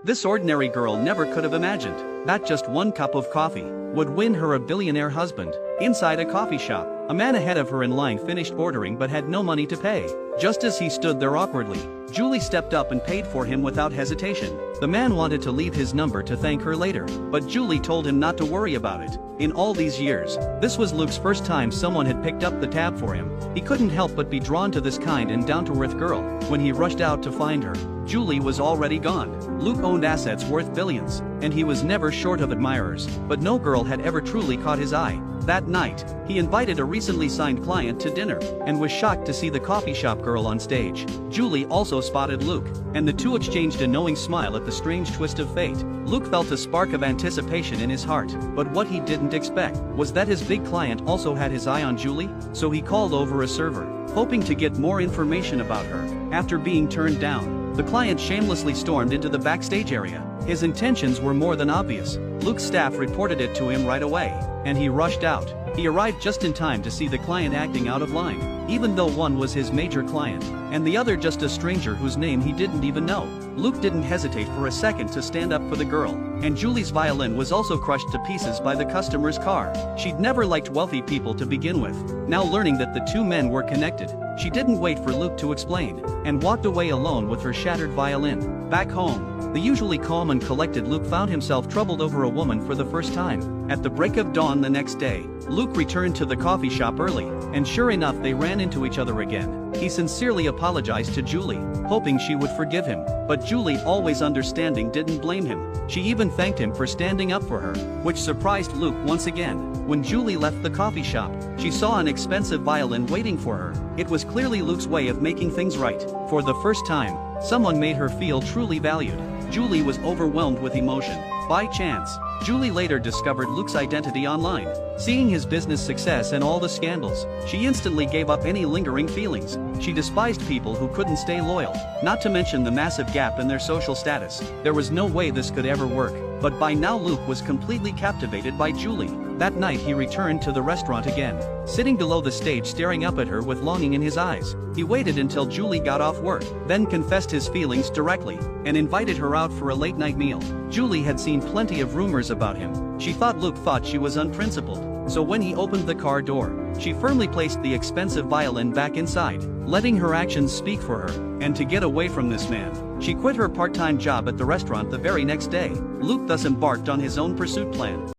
This ordinary girl never could have imagined that just one cup of coffee would win her a billionaire husband. Inside a coffee shop, a man ahead of her in line finished ordering but had no money to pay. Just as he stood there awkwardly, Julie stepped up and paid for him without hesitation. The man wanted to leave his number to thank her later, but Julie told him not to worry about it. In all these years, this was Luke's first time someone had picked up the tab for him. He couldn't help but be drawn to this kind and down-to-earth girl. When he rushed out to find her, Julie was already gone. Luke owned assets worth billions, and he was never short of admirers, but no girl had ever truly caught his eye. That night, he invited a recently signed client to dinner, and was shocked to see the coffee shop girl on stage. Julie also spotted Luke, and the two exchanged a knowing smile at the strange twist of fate. Luke felt a spark of anticipation in his heart, but what he didn't expect was that his big client also had his eye on Julie, so he called over a server, hoping to get more information about her. After being turned down, the client shamelessly stormed into the backstage area. His intentions were more than obvious. Luke's staff reported it to him right away, and he rushed out. He arrived just in time to see the client acting out of line, even though one was his major client, and the other just a stranger whose name he didn't even know. Luke didn't hesitate for a second to stand up for the girl, and Julie's violin was also crushed to pieces by the customer's car. She'd never liked wealthy people to begin with. Now learning that the two men were connected, she didn't wait for Luke to explain, and walked away alone with her shattered violin. Back home, the usually calm and collected Luke found himself troubled over a woman for the first time. At the break of dawn the next day, Luke returned to the coffee shop early, and sure enough they ran into each other again. He sincerely apologized to Julie, hoping she would forgive him, but Julie, always understanding, didn't blame him. She even thanked him for standing up for her, which surprised Luke once again. When Julie left the coffee shop, she saw an expensive violin waiting for her. It was clearly Luke's way of making things right. For the first time, someone made her feel truly valued. Julie was overwhelmed with emotion. By chance, Julie later discovered Luke's identity online. Seeing his business success and all the scandals, she instantly gave up any lingering feelings. She despised people who couldn't stay loyal, not to mention the massive gap in their social status. There was no way this could ever work. But by now Luke was completely captivated by Julie. That night he returned to the restaurant again, sitting below the stage staring up at her with longing in his eyes. He waited until Julie got off work, then confessed his feelings directly, and invited her out for a late-night meal. Julie had seen plenty of rumors about him. She thought Luke thought she was unprincipled, so when he opened the car door, she firmly placed the expensive violin back inside, letting her actions speak for her. And to get away from this man, she quit her part-time job at the restaurant the very next day. Luke thus embarked on his own pursuit plan.